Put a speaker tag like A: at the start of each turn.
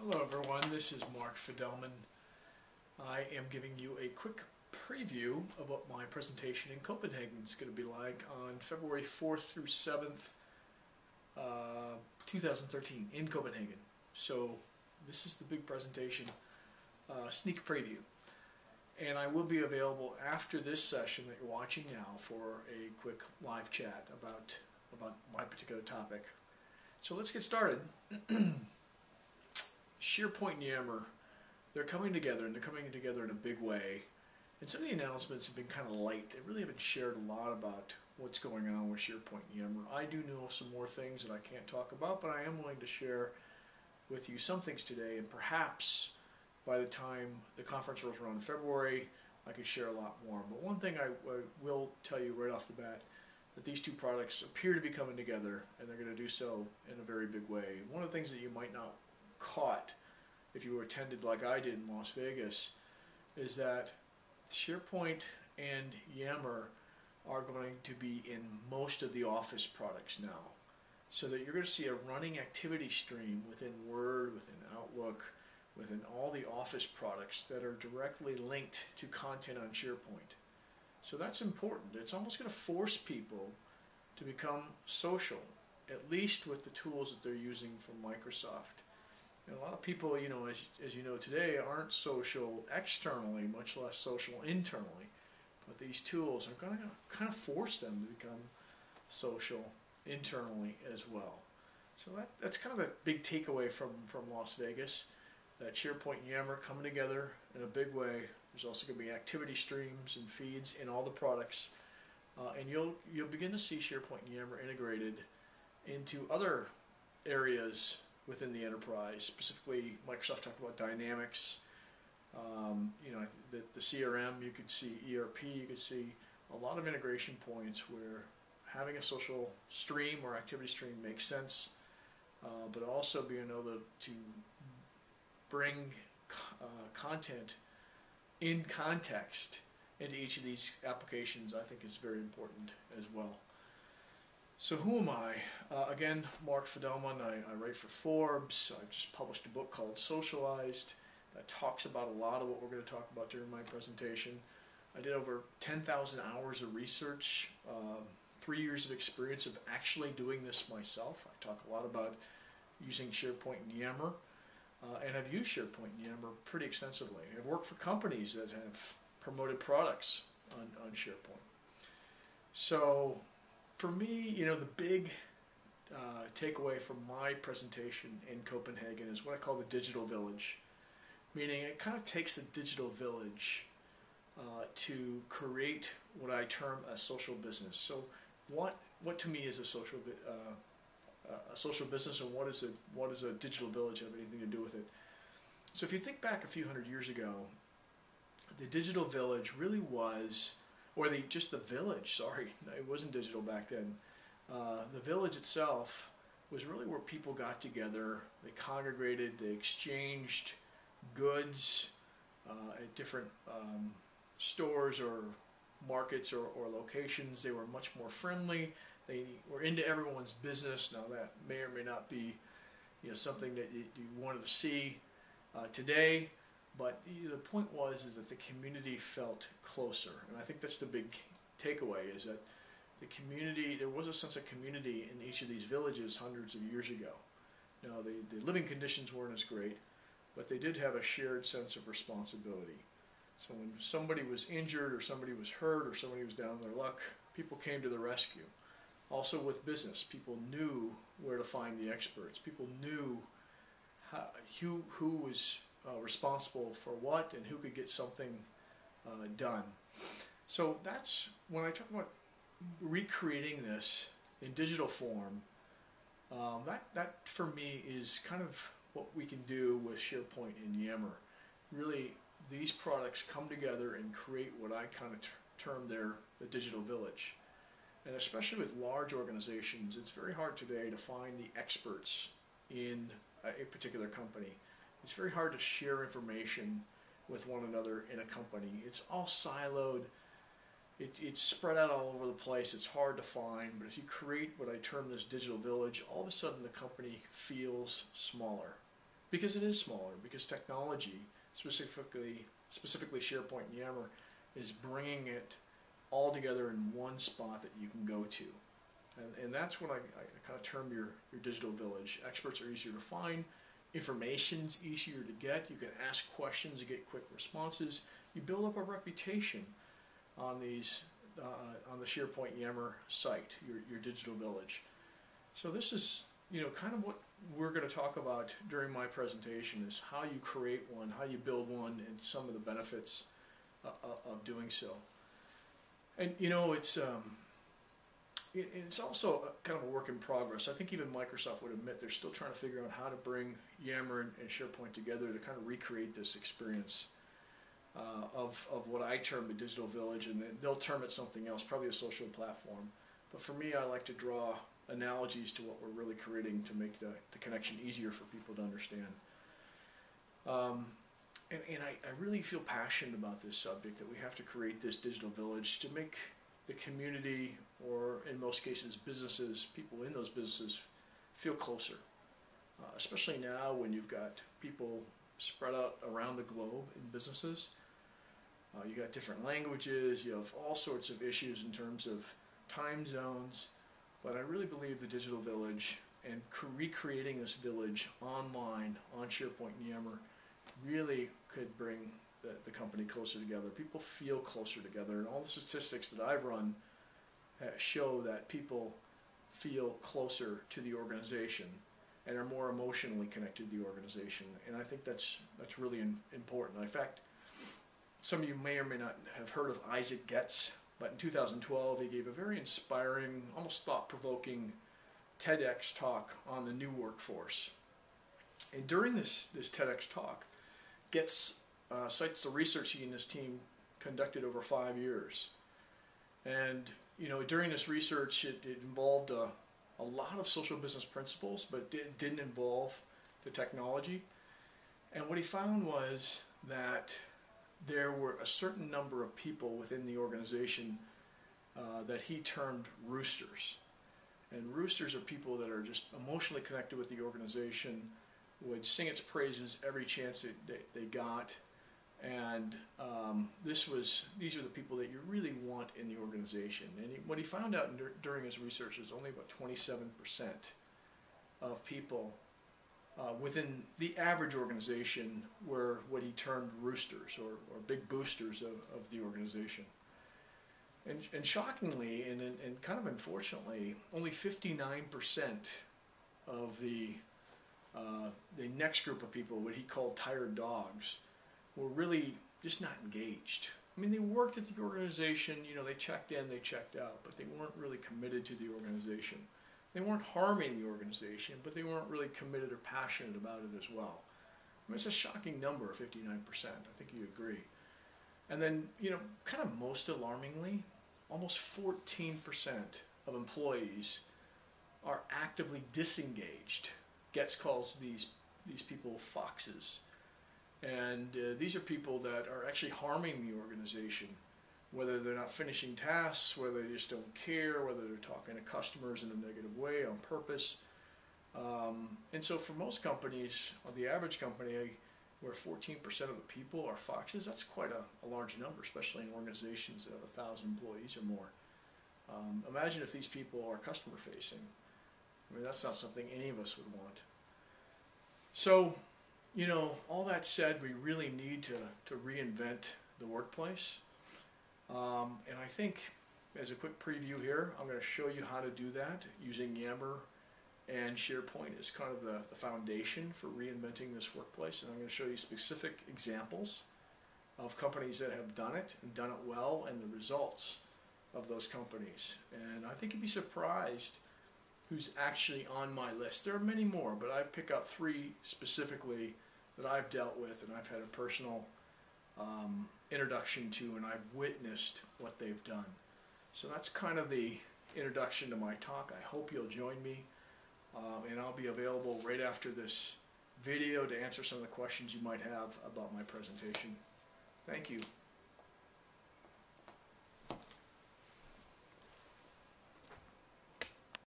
A: Hello everyone, this is Mark Fidelman. I am giving you a quick preview of what my presentation in Copenhagen is going to be like on February 4th through 7th, 2013 in Copenhagen. So this is the big presentation, sneak preview. And I will be available after this session that you're watching now for a quick live chat about my particular topic. So let's get started. SharePoint and YAMMER, they're coming together, and they're coming together in a big way. And some of the announcements have been kind of light. They really haven't shared a lot about what's going on with SharePoint and YAMMER. I do know some more things that I can't talk about, but I am willing to share with you some things today, and perhaps by the time the conference rolls around in February, I could share a lot more. But one thing I will tell you right off the bat, that these two products appear to be coming together, and they're going to do so in a very big way. One of the things that you might not caught if you were attended like I did in Las Vegas is that SharePoint and YAMMER are going to be in most of the Office products now, so that you're going to see a running activity stream within Word, within Outlook, within all the Office products that are directly linked to content on SharePoint. So that's important. It's almost going to force people to become social, at least with the tools that they're using from Microsoft. And a lot of people, you know, as you know today, aren't social externally, much less social internally. But these tools are going to kind of force them to become social internally as well. So that's kind of a big takeaway from Las Vegas, that SharePoint and YAMMER coming together in a big way. There's also going to be activity streams and feeds in all the products. And you'll begin to see SharePoint and YAMMER integrated into other areas within the enterprise. Specifically, Microsoft talked about Dynamics, you know, the CRM, you could see ERP, you could see a lot of integration points where having a social stream or activity stream makes sense, but also being able to bring content in context into each of these applications, I think is very important as well. So who am I? Again, Mark Fidelman. I write for Forbes. I've just published a book called Socialized that talks about a lot of what we're going to talk about during my presentation. I did over 10,000 hours of research, 3 years of experience of actually doing this myself. I talk a lot about using SharePoint and YAMMER, and I've used SharePoint and YAMMER pretty extensively. I've worked for companies that have promoted products on SharePoint. So for me, you know, the big takeaway from my presentation in Copenhagen is what I call the digital village, meaning it kind of takes the digital village to create what I term a social business. So what to me is a social business, and what does a digital village have anything to do with it? So if you think back a few hundred years ago, the digital village really was, or just the village, sorry, it wasn't digital back then. The village itself was really where people got together, they congregated, they exchanged goods at different stores or markets or locations. They were much more friendly. They were into everyone's business. Now that may or may not be, you know, something that you wanted to see today. But the point is that the community felt closer, and I think that's the big takeaway, is that the community, there was a sense of community in each of these villages hundreds of years ago. Now, the living conditions weren't as great, but they did have a shared sense of responsibility. So when somebody was injured, or somebody was hurt, or somebody was down on their luck, people came to the rescue. Also with business, people knew where to find the experts. People knew who was responsible for what, and who could get something done. So that's, when I talk about recreating this in digital form, that for me is kind of what we can do with SharePoint and YAMMER. Really, these products come together and create what I kind of term the digital village. And especially with large organizations, it's very hard today to find the experts in a particular company. It's very hard to share information with one another in a company. It's all siloed. It's spread out all over the place. It's hard to find. But if you create what I term this digital village, all of a sudden the company feels smaller. because it is smaller, because technology, specifically SharePoint and YAMMER, is bringing it all together in one spot that you can go to. And that's what I kind of term your digital village. Experts are easier to find, information's easier to get, you can ask questions and get quick responses. You build up a reputation on these on the SharePoint YAMMER site, your digital village. So this is, you know, kind of what we're going to talk about during my presentation, is how you create one, how you build one, and some of the benefits of doing so. And you know, it's also kind of a work in progress. I think even Microsoft would admit they're still trying to figure out how to bring YAMMER and SharePoint together to kind of recreate this experience of what I term a digital village, and they'll term it something else, probably a social platform. But for me, I like to draw analogies to what we're really creating to make the connection easier for people to understand. And I really feel passionate about this subject, that we have to create this digital village to make the community, or in most cases businesses, people in those businesses, feel closer. Especially now when you've got people spread out around the globe in businesses. You got different languages, you have all sorts of issues in terms of time zones, but I really believe the digital village and recreating this village online on SharePoint and YAMMER really could bring the company closer together. People feel closer together, and all the statistics that I've run show that people feel closer to the organization and are more emotionally connected to the organization, and I think that's really important. In fact, some of you may or may not have heard of Isaac Getz, but in 2012 he gave a very inspiring, almost thought-provoking TEDx talk on the new workforce. And during this TEDx talk, Getz cites the research he and his team conducted over 5 years. And you know, during this research, it involved a lot of social business principles, but it didn't involve the technology. And what he found was that there were a certain number of people within the organization that he termed roosters. And roosters are people that are just emotionally connected with the organization, would sing its praises every chance they got. And these are the people that you really want in the organization. And what he found out during his research is only about 27% of people within the average organization were what he termed roosters, or big boosters of the organization. And shockingly, and kind of unfortunately, only 59% of the next group of people, what he called tired dogs, were really just not engaged. I mean, they worked at the organization, you know, they checked in, they checked out, but they weren't really committed to the organization. They weren't harming the organization, but they weren't really committed or passionate about it as well. I mean, it's a shocking number, 59%. I think you agree. And then, you know, kind of most alarmingly, almost 14% of employees are actively disengaged. Getz calls these people foxes. And these are people that are actually harming the organization, whether they're not finishing tasks, whether they just don't care, whether they're talking to customers in a negative way on purpose. And so for most companies, or the average company, where 14% of the people are foxes, that's quite a large number, especially in organizations that have 1,000 employees or more. Imagine if these people are customer facing. I mean, that's not something any of us would want. So, you know, all that said, we really need to reinvent the workplace. And I think, as a quick preview here, I'm going to show you how to do that using YAMMER and SharePoint as kind of the foundation for reinventing this workplace. And I'm going to show you specific examples of companies that have done it and done it well, and the results of those companies. And I think you'd be surprised who's actually on my list. There are many more, but I pick out 3 specifically that I've dealt with and I've had a personal introduction to, and I've witnessed what they've done. So that's kind of the introduction to my talk. I hope you'll join me, and I'll be available right after this video to answer some of the questions you might have about my presentation. Thank you.